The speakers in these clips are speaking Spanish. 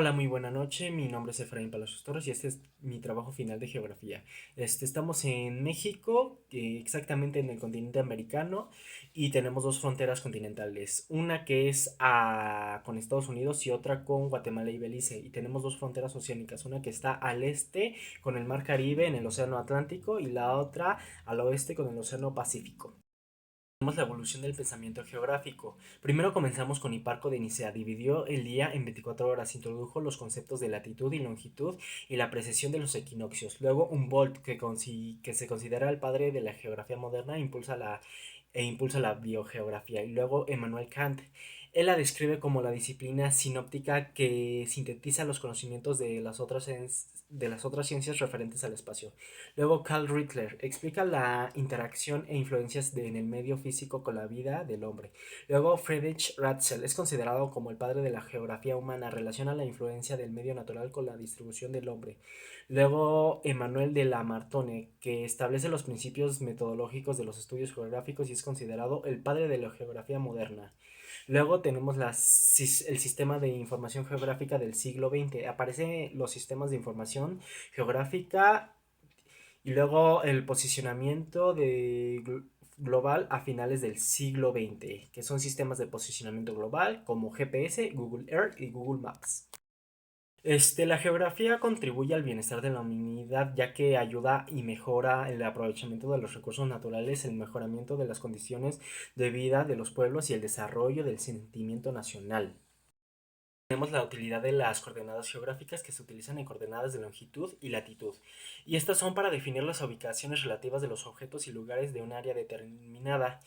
Hola, muy buena noche. Mi nombre es Efraín Palacios Torres y este es mi trabajo final de geografía. Estamos en México, exactamente en el continente americano, y tenemos dos fronteras continentales, una que es con Estados Unidos y otra con Guatemala y Belice. Y tenemos dos fronteras oceánicas, una que está al este con el Mar Caribe en el Océano Atlántico y la otra al oeste con el Océano Pacífico. La evolución del pensamiento geográfico. Primero comenzamos con Hiparco de Nicea. Dividió el día en 24 horas, introdujo los conceptos de latitud y longitud y la precesión de los equinoccios. Luego Humboldt, que se considera el padre de la geografía moderna, impulsa la biogeografía. Y luego Emmanuel Kant. Él la describe como la disciplina sinóptica que sintetiza los conocimientos de las otras ciencias referentes al espacio. Luego Carl Ritter explica la interacción e influencias en el medio físico con la vida del hombre. Luego Friedrich Ratzel es considerado como el padre de la geografía humana, relaciona la influencia del medio natural con la distribución del hombre. Luego Emmanuel de Lamartone, que establece los principios metodológicos de los estudios geográficos y es considerado el padre de la geografía moderna. Luego tenemos el sistema de información geográfica del siglo XX. Aparecen los sistemas de información geográfica y luego el posicionamiento global a finales del siglo XX, que son sistemas de posicionamiento global como GPS, Google Earth y Google Maps. La geografía contribuye al bienestar de la humanidad ya que ayuda y mejora el aprovechamiento de los recursos naturales, el mejoramiento de las condiciones de vida de los pueblos y el desarrollo del sentimiento nacional. Tenemos la utilidad de las coordenadas geográficas que se utilizan en coordenadas de longitud y latitud. Y estas son para definir las ubicaciones relativas de los objetos y lugares de un área determinada.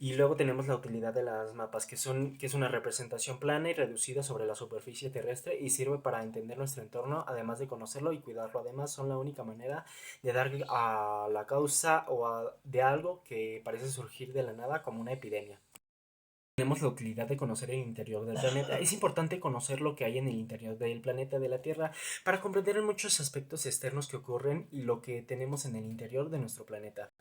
Y luego tenemos la utilidad de las mapas, que es una representación plana y reducida sobre la superficie terrestre y sirve para entender nuestro entorno, además de conocerlo y cuidarlo. Además, son la única manera de dar a la causa de algo que parece surgir de la nada como una epidemia. Tenemos la utilidad de conocer el interior del planeta. Es importante conocer lo que hay en el interior del planeta de la Tierra para comprender muchos aspectos externos que ocurren y lo que tenemos en el interior de nuestro planeta.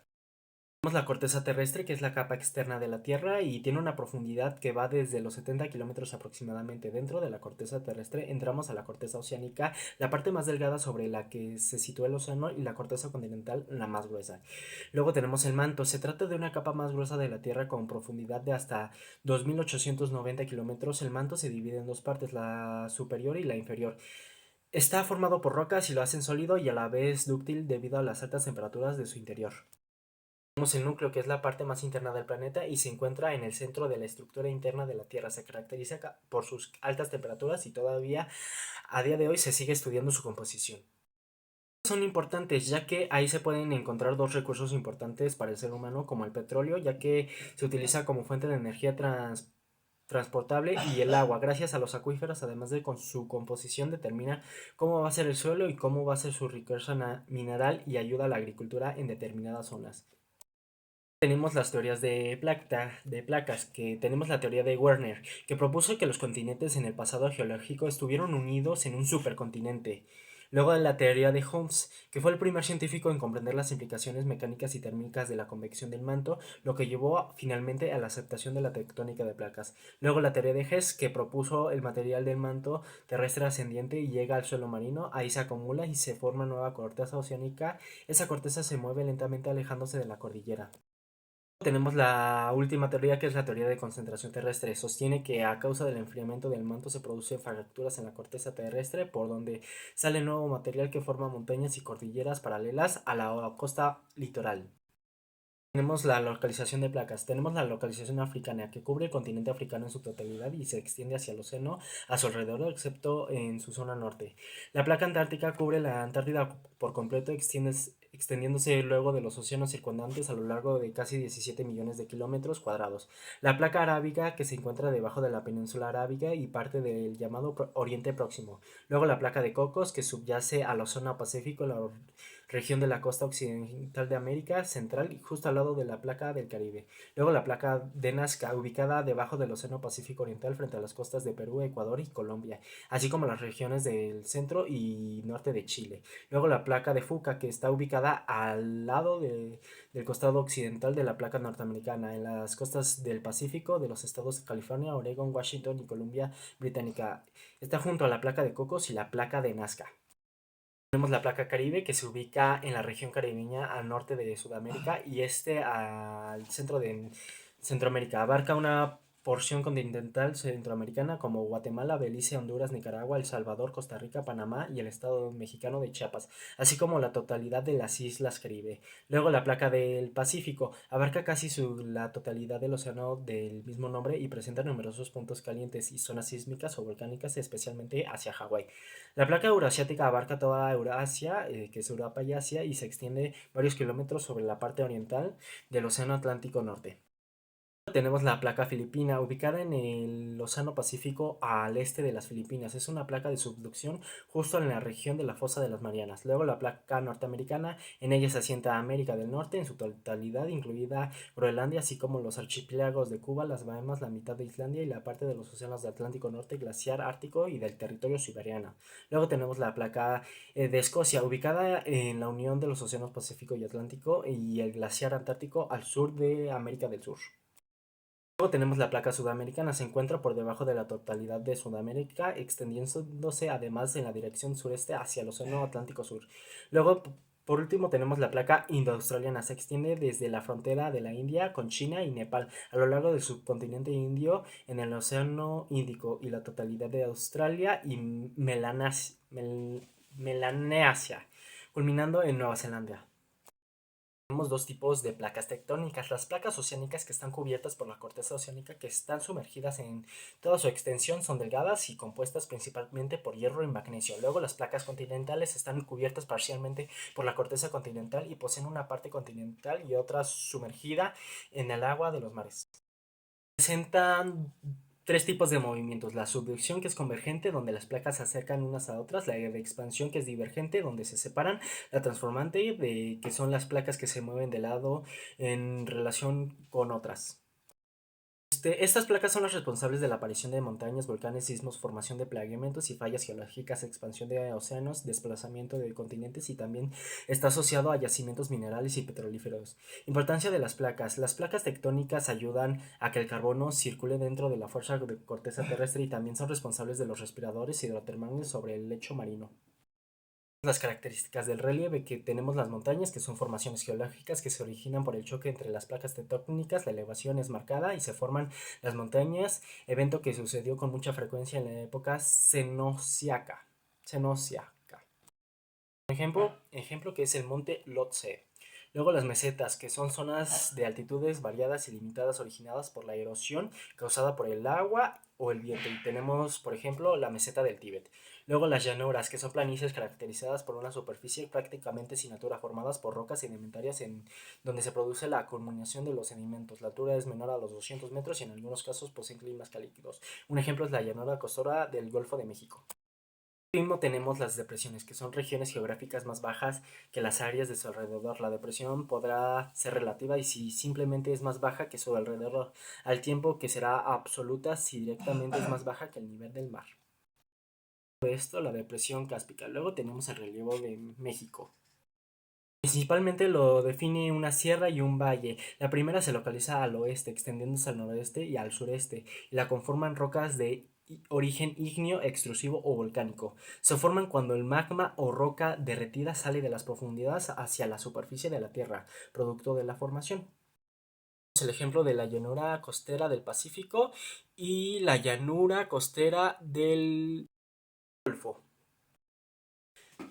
Tenemos la corteza terrestre, que es la capa externa de la Tierra y tiene una profundidad que va desde los 70 kilómetros aproximadamente. Dentro de la corteza terrestre entramos a la corteza oceánica, la parte más delgada sobre la que se sitúa el océano, y la corteza continental, la más gruesa. Luego tenemos el manto. Se trata de una capa más gruesa de la Tierra con profundidad de hasta 2.890 kilómetros. El manto se divide en dos partes, la superior y la inferior. Está formado por rocas y lo hacen sólido y a la vez dúctil debido a las altas temperaturas de su interior. Tenemos el núcleo, que es la parte más interna del planeta y se encuentra en el centro de la estructura interna de la Tierra. Se caracteriza por sus altas temperaturas y todavía a día de hoy se sigue estudiando su composición. Son importantes ya que ahí se pueden encontrar dos recursos importantes para el ser humano como el petróleo, ya que se utiliza como fuente de energía transportable, y el agua. Gracias a los acuíferos, además de con su composición, determina cómo va a ser el suelo y cómo va a ser su riqueza mineral y ayuda a la agricultura en determinadas zonas. Tenemos las teorías de placas, que tenemos la teoría de Werner, que propuso que los continentes en el pasado geológico estuvieron unidos en un supercontinente. Luego de la teoría de Holmes, que fue el primer científico en comprender las implicaciones mecánicas y térmicas de la convección del manto, lo que llevó finalmente a la aceptación de la tectónica de placas. Luego la teoría de Hess, que propuso el material del manto terrestre ascendiente y llega al suelo marino, ahí se acumula y se forma nueva corteza oceánica. Esa corteza se mueve lentamente alejándose de la cordillera. Tenemos la última teoría, que es la teoría de concentración terrestre. Sostiene que a causa del enfriamiento del manto se producen fracturas en la corteza terrestre por donde sale nuevo material que forma montañas y cordilleras paralelas a la costa litoral. Tenemos la localización de placas. Tenemos la localización africana, que cubre el continente africano en su totalidad y se extiende hacia el océano a su alrededor, excepto en su zona norte. La placa antártica cubre la Antártida por completo, extendiéndose luego de los océanos circundantes a lo largo de casi 17 millones de kilómetros cuadrados. La placa arábiga, que se encuentra debajo de la península arábiga y parte del llamado Oriente Próximo. Luego la placa de Cocos, que subyace al océano Pacífico, región de la costa occidental de América Central y justo al lado de la placa del Caribe. Luego la placa de Nazca, ubicada debajo del Océano Pacífico Oriental frente a las costas de Perú, Ecuador y Colombia, así como las regiones del centro y norte de Chile. Luego la placa de Fuca, que está ubicada al lado del costado occidental de la placa norteamericana, en las costas del Pacífico de los estados de California, Oregon, Washington y Columbia Británica. Está junto a la placa de Cocos y la placa de Nazca. Tenemos la placa Caribe, que se ubica en la región caribeña al norte de Sudamérica y al centro de Centroamérica. Abarca una porción continental centroamericana como Guatemala, Belice, Honduras, Nicaragua, El Salvador, Costa Rica, Panamá y el estado mexicano de Chiapas, así como la totalidad de las islas Caribe. Luego la placa del Pacífico abarca casi la totalidad del océano del mismo nombre y presenta numerosos puntos calientes y zonas sísmicas o volcánicas, especialmente hacia Hawái. La placa euroasiática abarca toda Eurasia, que es Europa y Asia, y se extiende varios kilómetros sobre la parte oriental del Océano Atlántico Norte. Tenemos la placa filipina, ubicada en el Océano Pacífico al este de las Filipinas. Es una placa de subducción justo en la región de la Fosa de las Marianas. Luego la placa norteamericana, en ella se asienta América del Norte en su totalidad, incluida Groenlandia, así como los archipiélagos de Cuba, las Bahamas, la mitad de Islandia y la parte de los océanos del Atlántico Norte, glaciar ártico y del territorio siberiano. Luego tenemos la placa de Escocia, ubicada en la unión de los océanos Pacífico y Atlántico y el glaciar antártico al sur de América del Sur. Luego tenemos la placa sudamericana, se encuentra por debajo de la totalidad de Sudamérica, extendiéndose además en la dirección sureste hacia el Océano Atlántico Sur. Luego, por último, tenemos la placa indoaustraliana, se extiende desde la frontera de la India con China y Nepal a lo largo del subcontinente indio en el Océano Índico y la totalidad de Australia y Melanesia, culminando en Nueva Zelanda. Tenemos dos tipos de placas tectónicas, las placas oceánicas que están cubiertas por la corteza oceánica, que están sumergidas en toda su extensión, son delgadas y compuestas principalmente por hierro y magnesio. Luego las placas continentales están cubiertas parcialmente por la corteza continental y poseen una parte continental y otra sumergida en el agua de los mares. Presentan tres tipos de movimientos: la subducción, que es convergente, donde las placas se acercan unas a otras; la de expansión, que es divergente, donde se separan; la transformante, que son las placas que se mueven de lado en relación con otras. Estas placas son las responsables de la aparición de montañas, volcanes, sismos, formación de planeamientos y fallas geológicas, expansión de océanos, desplazamiento de continentes, y también está asociado a yacimientos minerales y petrolíferos. Importancia de las placas. Las placas tectónicas ayudan a que el carbono circule dentro de la fuerza de corteza terrestre y también son responsables de los respiradores hidrotermales sobre el lecho marino. Las características del relieve, que tenemos las montañas, que son formaciones geológicas que se originan por el choque entre las placas tectónicas. La elevación es marcada y se forman las montañas, evento que sucedió con mucha frecuencia en la época cenociaca. Ejemplo que es el monte Lhotse. Luego las mesetas, que son zonas de altitudes variadas y limitadas originadas por la erosión causada por el agua o el viento. Y tenemos, por ejemplo, la meseta del Tíbet. Luego las llanuras, que son planicies caracterizadas por una superficie prácticamente sin altura, formadas por rocas sedimentarias en donde se produce la acumulación de los sedimentos. La altura es menor a los 200 metros y en algunos casos poseen climas cálidos. Un ejemplo es la llanura costera del Golfo de México. Mismo tenemos las depresiones, que son regiones geográficas más bajas que las áreas de su alrededor. La depresión podrá ser relativa y si simplemente es más baja que su alrededor, al tiempo que será absoluta si directamente es más baja que el nivel del mar. Esto, la depresión cáspica. Luego tenemos el relieve de México. Principalmente lo define una sierra y un valle. La primera se localiza al oeste, extendiéndose al noroeste y al sureste, y la conforman rocas de origen ígneo, extrusivo o volcánico. Se forman cuando el magma o roca derretida sale de las profundidades hacia la superficie de la Tierra, producto de la formación. Es el ejemplo de la llanura costera del Pacífico y la llanura costera del Golfo.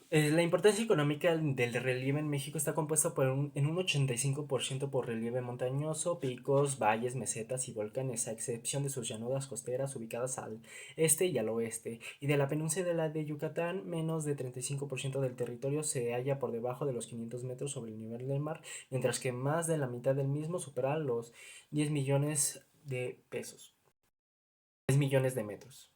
La importancia económica del relieve en México está compuesta en un 85% por relieve montañoso, picos, valles, mesetas y volcanes, a excepción de sus llanuras costeras ubicadas al este y al oeste, y de la península de Yucatán. Menos de 35% del territorio se halla por debajo de los 500 metros sobre el nivel del mar, mientras que más de la mitad del mismo supera los 10 millones de pesos, 10 millones de metros.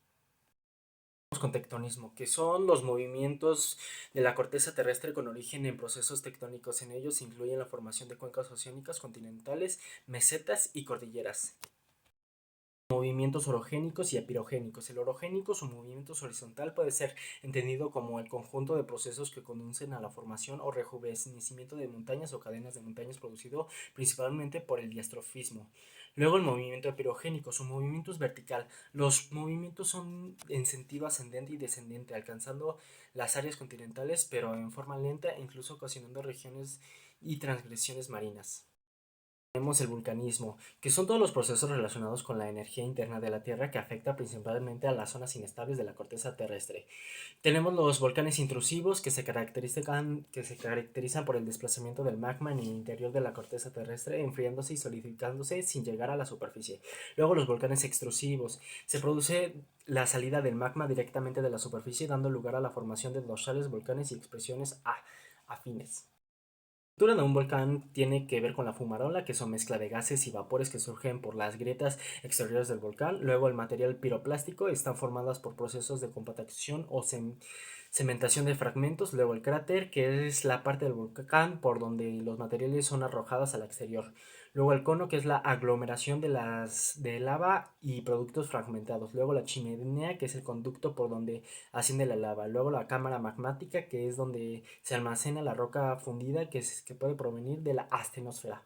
con tectonismo, que son los movimientos de la corteza terrestre con origen en procesos tectónicos. En ellos se incluyen la formación de cuencas oceánicas continentales, mesetas y cordilleras. Movimientos orogénicos y epirogénicos. El orogénico, su movimiento horizontal, puede ser entendido como el conjunto de procesos que conducen a la formación o rejuvenecimiento de montañas o cadenas de montañas producido principalmente por el diastrofismo. Luego el movimiento epirogénico, su movimiento es vertical. Los movimientos son en sentido ascendente y descendente, alcanzando las áreas continentales pero en forma lenta e incluso ocasionando regiones y transgresiones marinas. Tenemos el vulcanismo, que son todos los procesos relacionados con la energía interna de la Tierra que afecta principalmente a las zonas inestables de la corteza terrestre. Tenemos los volcanes intrusivos que se caracterizan por el desplazamiento del magma en el interior de la corteza terrestre, enfriándose y solidificándose sin llegar a la superficie. Luego los volcanes extrusivos. Se produce la salida del magma directamente de la superficie, dando lugar a la formación de dorsales, volcanes y expresiones afines. La estructura de un volcán tiene que ver con la fumarola, que son mezcla de gases y vapores que surgen por las grietas exteriores del volcán. Luego el material piroplástico están formadas por procesos de compactación o cementación de fragmentos. Luego el cráter, que es la parte del volcán por donde los materiales son arrojados al exterior. Luego el cono, que es la aglomeración de lava y productos fragmentados. Luego la chimenea, que es el conducto por donde asciende la lava. Luego la cámara magmática, que es donde se almacena la roca fundida que puede provenir de la astenosfera.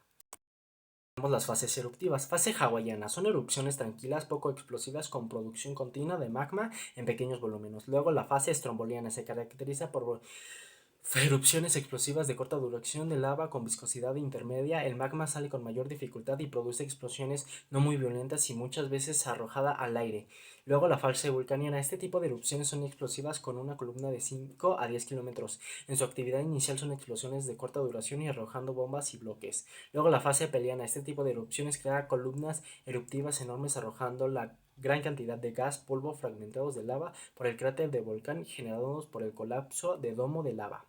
Tenemos las fases eruptivas. Fase hawaiana. Son erupciones tranquilas, poco explosivas, con producción continua de magma en pequeños volúmenes. Luego la fase estromboliana se caracteriza por erupciones explosivas de corta duración de lava con viscosidad intermedia. El magma sale con mayor dificultad y produce explosiones no muy violentas y muchas veces arrojada al aire. Luego la fase vulcaniana. Este tipo de erupciones son explosivas con una columna de 5 a 10 kilómetros. En su actividad inicial son explosiones de corta duración y arrojando bombas y bloques. Luego la fase peliana. Este tipo de erupciones crea columnas eruptivas enormes arrojando la gran cantidad de gas, polvo, fragmentados de lava por el cráter del volcán generados por el colapso de domo de lava.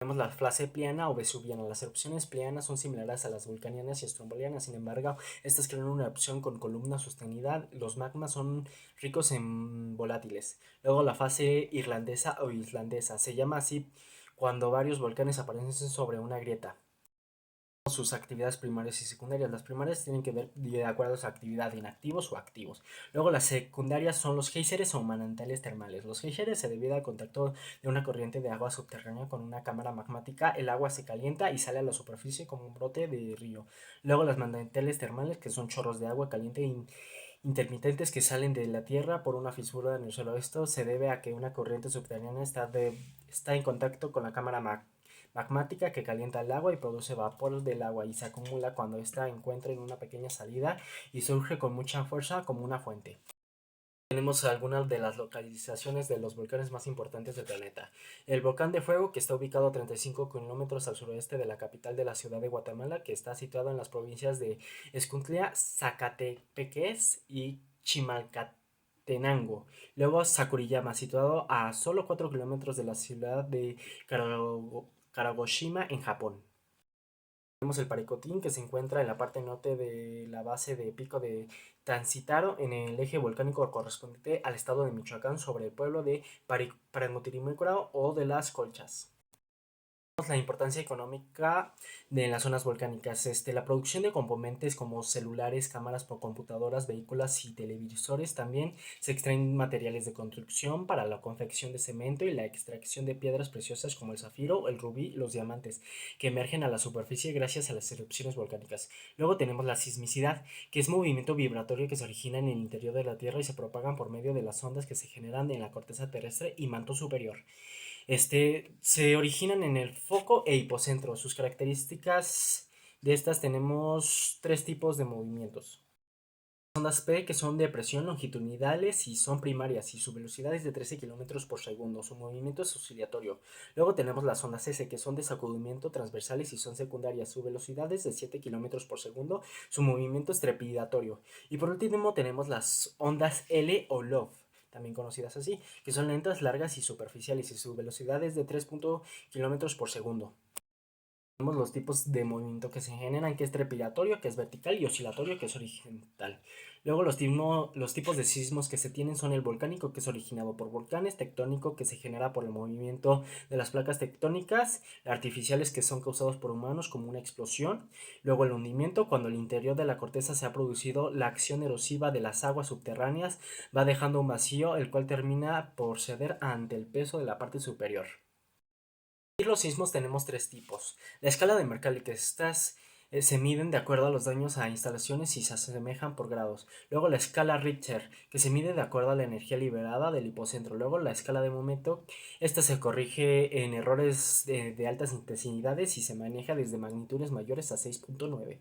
Tenemos la fase pliana o vesuviana. Las erupciones plianas son similares a las vulcanianas y estrombolianas, sin embargo, estas crean una erupción con columna sostenida. Los magmas son ricos en volátiles. Luego la fase irlandesa o islandesa. Se llama así cuando varios volcanes aparecen sobre una grieta. Sus actividades primarias y secundarias. Las primarias tienen que ver de acuerdo a su actividad, inactivos o activos. Luego las secundarias son los géiseres o manantiales termales. Los géiseres se debe al contacto de una corriente de agua subterránea con una cámara magmática. El agua se calienta y sale a la superficie como un brote de río. Luego las manantiales termales, que son chorros de agua caliente intermitentes que salen de la tierra por una fisura en el suelo. Esto se debe a que una corriente subterránea está en contacto con la cámara magmática que calienta el agua y produce vapor del agua y se acumula cuando ésta encuentra en una pequeña salida y surge con mucha fuerza como una fuente. Tenemos algunas de las localizaciones de los volcanes más importantes del planeta. El volcán de Fuego, que está ubicado a 35 kilómetros al suroeste de la capital de la ciudad de Guatemala, que está situado en las provincias de Escuintla, Zacatepeques y Chimaltenango. Luego Sakuriyama, situado a solo 4 kilómetros de la ciudad de Kagoshima, en Japón. Tenemos el Paricotín, que se encuentra en la parte norte de la base de Pico de Tancítaro, en el eje volcánico correspondiente al estado de Michoacán, sobre el pueblo de Parangotirimícaro o de las Colchas. La importancia económica de las zonas volcánicas. La producción de componentes como celulares, cámaras por computadoras, vehículos y televisores. También se extraen materiales de construcción para la confección de cemento y la extracción de piedras preciosas como el zafiro, el rubí y los diamantes, que emergen a la superficie gracias a las erupciones volcánicas. Luego tenemos la sismicidad, que es movimiento vibratorio que se origina en el interior de la Tierra y se propagan por medio de las ondas que se generan en la corteza terrestre y manto superior. Se originan en el foco e hipocentro. Sus características de estas tenemos tres tipos de movimientos. Ondas P, que son de presión longitudinales y son primarias y su velocidad es de 13 kilómetros por segundo. Su movimiento es oscilatorio. Luego tenemos las ondas S, que son de sacudimiento transversales y son secundarias. Su velocidad es de 7 kilómetros por segundo. Su movimiento es trepidatorio. Y por último tenemos las ondas L o LOV, también conocidas así, que son lentas, largas y superficiales y su velocidad es de 3 kilómetros por segundo. Tenemos los tipos de movimiento que se generan, que es trepidatorio, que es vertical, y oscilatorio, que es horizontal. Luego los tipos de sismos que se tienen son el volcánico, que es originado por volcanes, tectónico, que se genera por el movimiento de las placas tectónicas, artificiales, que son causados por humanos como una explosión. Luego el hundimiento, cuando el interior de la corteza se ha producido la acción erosiva de las aguas subterráneas, va dejando un vacío, el cual termina por ceder ante el peso de la parte superior. Los sismos tenemos tres tipos. La escala de Mercalli, que estas se miden de acuerdo a los daños a instalaciones y se asemejan por grados. Luego la escala Richter, que se mide de acuerdo a la energía liberada del hipocentro. Luego la escala de momento, esta se corrige en errores de altas intensidades y se maneja desde magnitudes mayores a 6.9.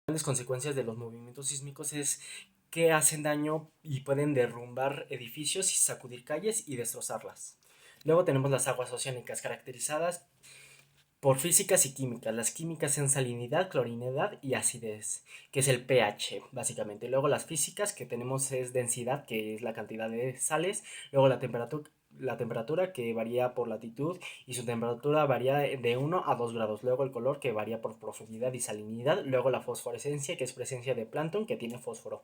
Las consecuencias de los movimientos sísmicos es que hacen daño y pueden derrumbar edificios y sacudir calles y destrozarlas. Luego tenemos las aguas oceánicas, caracterizadas por físicas y químicas. Las químicas son salinidad, clorinidad y acidez, que es el pH, básicamente. Luego las físicas que tenemos es densidad, que es la cantidad de sales. Luego la temperatura que varía por latitud y su temperatura varía de 1 a 2 grados. Luego el color, que varía por profundidad y salinidad. Luego la fosforescencia, que es presencia de plancton que tiene fósforo.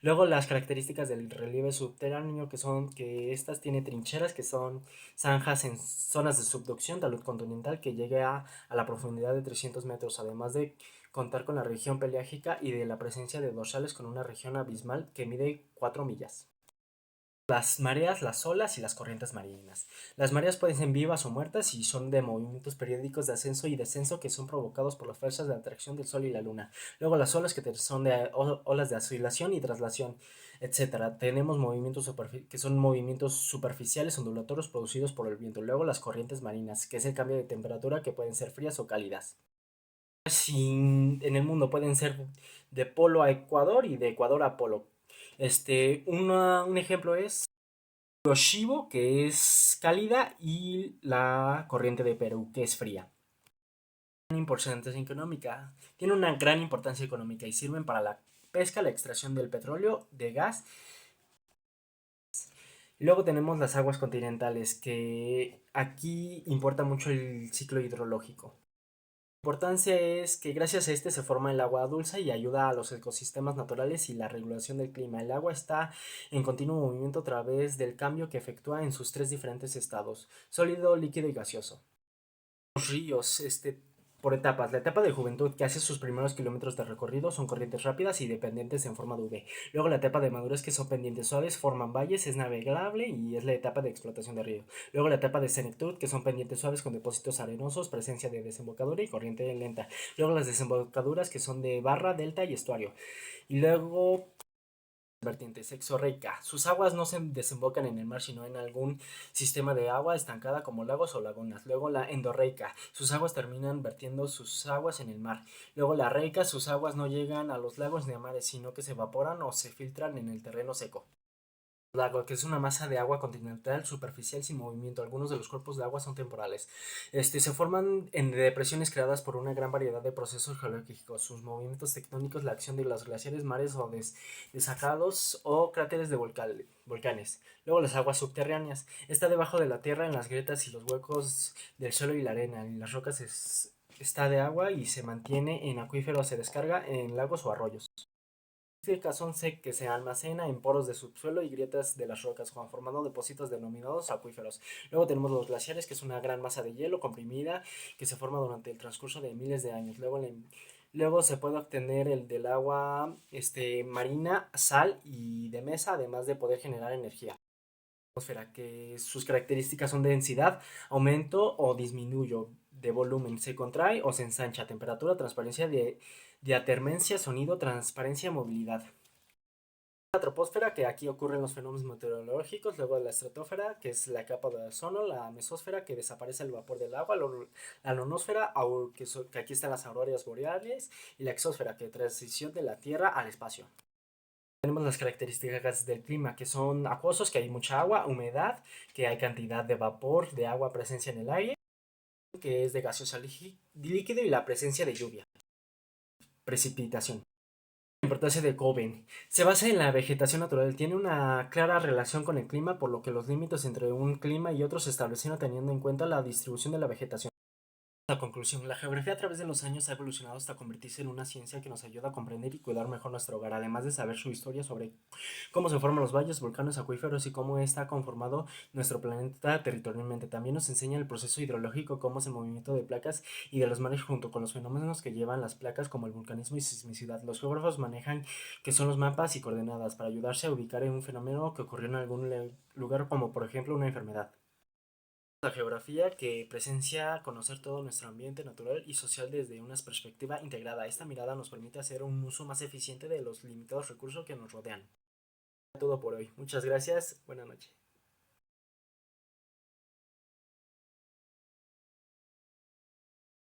Luego las características del relieve subterráneo, que son que estas tiene trincheras, que son zanjas en zonas de subducción, talud continental, que llega a la profundidad de 300 metros, además de contar con la región peleágica y de la presencia de dorsales con una región abismal que mide 4 millas. Las mareas, las olas y las corrientes marinas. Las mareas pueden ser vivas o muertas y son de movimientos periódicos de ascenso y descenso que son provocados por las fuerzas de atracción del Sol y la Luna. Luego las olas, que son de olas de oscilación y traslación, etcétera. Tenemos movimientos que son movimientos superficiales ondulatorios producidos por el viento. Luego las corrientes marinas, que es el cambio de temperatura, que pueden ser frías o cálidas. En el mundo pueden ser de polo a ecuador y de ecuador a polo. Un ejemplo es Yoshibo, que es cálida, y la corriente de Perú, que es fría. Importancia económica. Tiene una gran importancia económica y sirven para la pesca, la extracción del petróleo, de gas. Luego tenemos las aguas continentales, que aquí importa mucho el ciclo hidrológico. La importancia es que gracias a este se forma el agua dulce y ayuda a los ecosistemas naturales y la regulación del clima. El agua está en continuo movimiento a través del cambio que efectúa en sus tres diferentes estados: sólido, líquido y gaseoso. Los ríos, por etapas. La etapa de juventud, que hace sus primeros kilómetros de recorrido, son corrientes rápidas y dependientes en forma de V. Luego la etapa de madurez, que son pendientes suaves, forman valles, es navegable y es la etapa de explotación de río. Luego la etapa de senectud, que son pendientes suaves con depósitos arenosos, presencia de desembocadura y corriente lenta. Luego las desembocaduras, que son de barra, delta y estuario. Y luego vertientes. Exorreica. Sus aguas no se desembocan en el mar, sino en algún sistema de agua estancada como lagos o lagunas. Luego la endorreica. Sus aguas terminan vertiendo sus aguas en el mar. Luego la reica. Sus aguas no llegan a los lagos ni a mares, sino que se evaporan o se filtran en el terreno seco. Lago, que es una masa de agua continental superficial sin movimiento. Algunos de los cuerpos de agua son temporales. Se forman en depresiones creadas por una gran variedad de procesos geológicos. Sus movimientos tectónicos, la acción de los glaciares, mares o desacados o cráteres de volcanes. Luego las aguas subterráneas. Está debajo de la tierra, en las grietas y los huecos del suelo y la arena. En las rocas está de agua y se mantiene en acuíferos, se descarga en lagos o arroyos. Son que se almacena en poros de subsuelo y grietas de las rocas, formando depósitos denominados acuíferos. Luego tenemos los glaciares, que es una gran masa de hielo comprimida que se forma durante el transcurso de miles de años. Luego se puede obtener el del agua marina, sal y de mesa, además de poder generar energía. Atmósfera, que sus características son de densidad, aumento o disminuyo de volumen, se contrae o se ensancha, temperatura, transparencia, diatermencia, sonido, transparencia, movilidad. La troposfera, que aquí ocurren los fenómenos meteorológicos. Luego la estratosfera, que es la capa de ozono. La mesósfera, que desaparece el vapor del agua. La ionosfera, que aquí están las auroras boreales. Y la exósfera, que transición de la Tierra al espacio. Tenemos las características del clima, que son acuosos, que hay mucha agua, humedad, que hay cantidad de vapor, de agua, presencia en el aire, que es de gaseosa líquido, y la presencia de lluvia. Precipitación. La importancia de Köppen. Se basa en la vegetación natural, tiene una clara relación con el clima, por lo que los límites entre un clima y otro se establecieron teniendo en cuenta la distribución de la vegetación. La conclusión, la geografía a través de los años ha evolucionado hasta convertirse en una ciencia que nos ayuda a comprender y cuidar mejor nuestro hogar, además de saber su historia sobre cómo se forman los valles, volcanes, acuíferos y cómo está conformado nuestro planeta territorialmente. También nos enseña el proceso hidrológico, cómo es el movimiento de placas y de los mares junto con los fenómenos que llevan las placas como el vulcanismo y sismicidad. Los geógrafos manejan que son los mapas y coordenadas para ayudarse a ubicar en un fenómeno que ocurrió en algún lugar como por ejemplo una enfermedad. La geografía que presencia conocer todo nuestro ambiente natural y social desde una perspectiva integrada. Esta mirada nos permite hacer un uso más eficiente de los limitados recursos que nos rodean. Todo por hoy. Muchas gracias. Buenas noches.